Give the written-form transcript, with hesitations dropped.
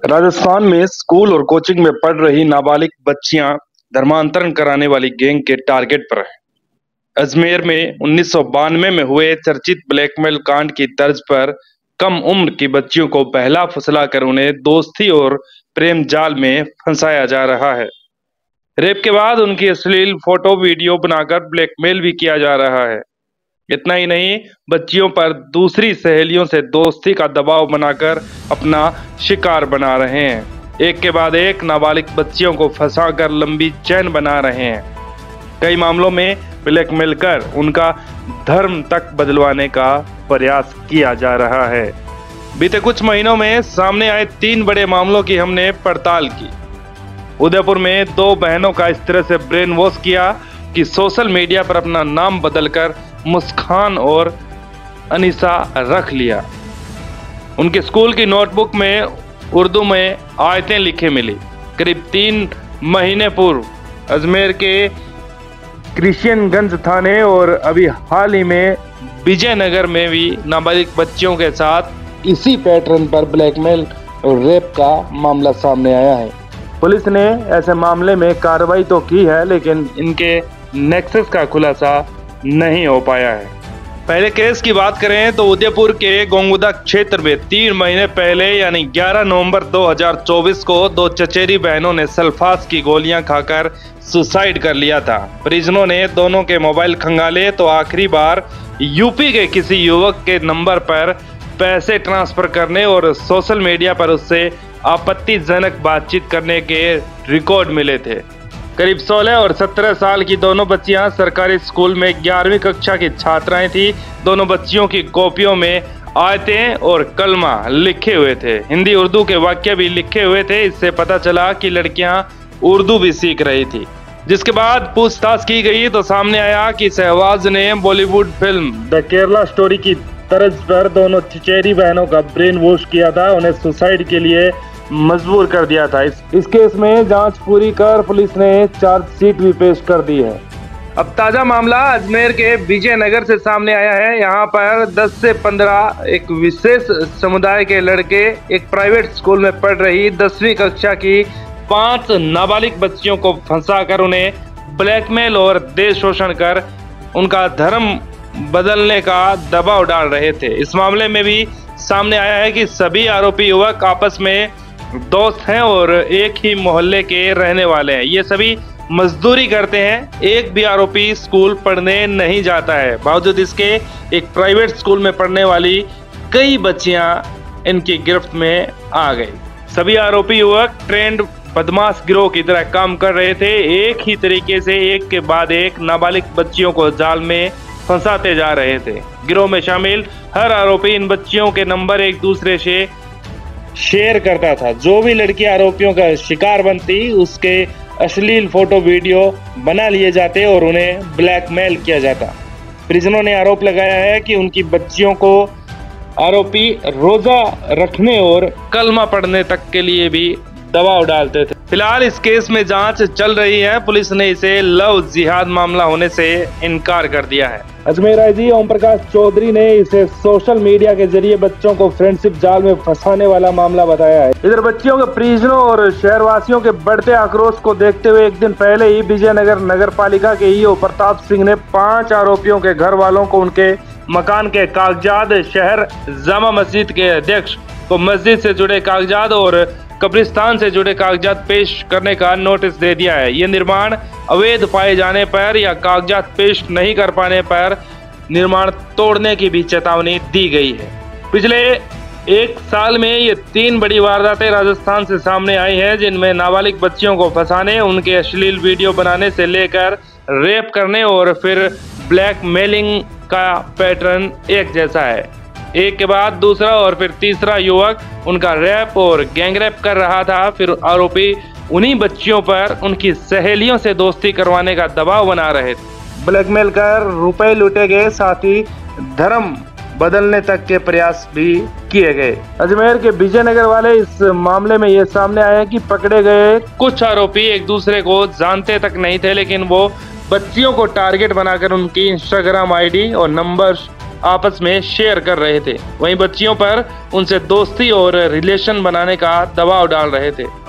राजस्थान में स्कूल और कोचिंग में पढ़ रही नाबालिग बच्चियां धर्मांतरण कराने वाली गैंग के टारगेट पर हैं। अजमेर में 1992 में हुए चर्चित ब्लैकमेल कांड की तर्ज पर कम उम्र की बच्चियों को बहला फुसलाकर उन्हें दोस्ती और प्रेम जाल में फंसाया जा रहा है। रेप के बाद उनकी अश्लील फोटो वीडियो बनाकर ब्लैकमेल भी किया जा रहा है। इतना ही नहीं, बच्चियों पर दूसरी सहेलियों से दोस्ती का दबाव बनाकर अपना शिकार बना रहे हैं। एक के बाद एक नाबालिग बच्चियों को फंसाकर लंबी चेन बना रहे हैं। कई मामलों में ब्लैकमेल कर उनका धर्म तक बदलवाने का प्रयास किया जा रहा है। बीते कुछ महीनों में सामने आए 3 बड़े मामलों की हमने पड़ताल की। उदयपुर में 2 बहनों का इस तरह से ब्रेन वॉश किया कि सोशल मीडिया पर अपना नाम बदलकर मुस्कान और अनीसा रख लिया। उनके स्कूल की नोटबुक में उर्दू में आयतें लिखे मिली। करीब 3 महीने पूर्व अजमेर के कृष्णगंज थाने और अभी हाल ही में विजयनगर में भी नाबालिग बच्चियों के साथ इसी पैटर्न पर ब्लैकमेल और रेप का मामला सामने आया है। पुलिस ने ऐसे मामले में कार्रवाई तो की है, लेकिन इनके नेक्सस का खुलासा नहीं हो पाया है। पहले केस की बात करें तो उदयपुर के गोंगुदा क्षेत्र में 3 महीने पहले यानी 11 नवंबर 2024 को 2 चचेरी बहनों ने सल्फास की गोलियां खाकर सुसाइड कर लिया था। परिजनों ने दोनों के मोबाइल खंगाले तो आखिरी बार यूपी के किसी युवक के नंबर पर पैसे ट्रांसफर करने और सोशल मीडिया पर उससे आपत्तिजनक बातचीत करने के रिकॉर्ड मिले थे। करीब 16 और 17 साल की दोनों बच्चियां सरकारी स्कूल में 11वीं कक्षा की छात्राएं थी। दोनों बच्चियों की कॉपियों में आयतें और कलमा लिखे हुए थे। हिंदी उर्दू के वाक्य भी लिखे हुए थे। इससे पता चला कि लड़कियां उर्दू भी सीख रही थी। जिसके बाद पूछताछ की गई तो सामने आया कि शहबाज ने Bollywood film the Kerala story की तर्ज पर दोनों चचेरी बहनों का ब्रेन वॉश किया था, उन्हें सुसाइड के लिए मजबूर कर दिया था। इस केस में जांच पूरी कर पुलिस ने चार्जशीट भी पेश कर दी है। अब ताजा मामला अजमेर के विजयनगर से सामने आया है। यहाँ पर 10 से 15 एक विशेष समुदाय के लड़के एक प्राइवेट स्कूल में पढ़ रही 10वीं कक्षा की 5 नाबालिग बच्चियों को फंसाकर उन्हें ब्लैकमेल और देश शोषण कर उनका धर्म बदलने का दबाव डाल रहे थे। इस मामले में भी सामने आया है कि सभी आरोपी युवक आपस में दोस्त हैं और एक ही मोहल्ले के रहने वाले हैं। ये सभी मजदूरी करते हैं। एक भी आरोपी स्कूल पढ़ने नहीं जाता है। बावजूद इसके एक प्राइवेट स्कूल में पढ़ने वाली कई बच्चियां इनकी गिरफ्त में आ गई। सभी आरोपी युवक ट्रेंड बदमाश गिरोह की तरह काम कर रहे थे। एक ही तरीके से एक के बाद एक नाबालिग बच्चियों को जाल में फंसाते जा रहे थे। गिरोह में शामिल हर आरोपी इन बच्चियों के नंबर एक दूसरे से शेयर करता था। जो भी लड़की आरोपियों का शिकार बनती उसके अश्लील फोटो वीडियो बना लिए जाते और उन्हें ब्लैकमेल किया जाता। परिजनों ने आरोप लगाया है कि उनकी बच्चियों को आरोपी रोजा रखने और कलमा पढ़ने तक के लिए भी दबाव डालते थे। फिलहाल इस केस में जांच चल रही है। पुलिस ने इसे लव जिहाद मामला होने से इनकार कर दिया है। अजमेर आईजी ओम प्रकाश चौधरी ने इसे सोशल मीडिया के जरिए बच्चों को फ्रेंडशिप जाल में फंसाने वाला मामला बताया है। इधर बच्चियों के परिजनों और शहरवासियों के बढ़ते आक्रोश को देखते हुए एक दिन पहले ही विजयनगर नगर पालिका के ईओ प्रताप सिंह ने 5 आरोपियों के घर वालों को उनके मकान के कागजात, शहर जामा मस्जिद के अध्यक्ष को मस्जिद से जुड़े कागजात और कब्रिस्तान से जुड़े कागजात पेश करने का नोटिस दे दिया है। ये निर्माण अवैध पाए जाने पर या कागजात पेश नहीं कर पाने पर निर्माण तोड़ने की भी चेतावनी दी गई है। पिछले 1 साल में ये 3 बड़ी वारदातें राजस्थान से सामने आई हैं, जिनमें नाबालिग बच्चियों को फंसाने, उनके अश्लील वीडियो बनाने से लेकर रेप करने और फिर ब्लैकमेलिंग का पैटर्न एक जैसा है। एक के बाद दूसरा और फिर तीसरा युवक उनका रैप और गैंगरेप कर रहा था। फिर आरोपी उन्हीं बच्चियों पर उनकी सहेलियों से दोस्ती करवाने का दबाव बना रहे थे। ब्लैकमेल कर रुपए लूटे गए, साथ ही धर्म बदलने तक के प्रयास भी किए गए। अजमेर के विजयनगर वाले इस मामले में ये सामने आया कि पकड़े गए कुछ आरोपी एक दूसरे को जानते तक नहीं थे, लेकिन वो बच्चियों को टारगेट बनाकर उनकी इंस्टाग्राम आईडी और नंबर आपस में शेयर कर रहे थे। वहीं बच्चियों पर उनसे दोस्ती और रिलेशन बनाने का दबाव डाल रहे थे।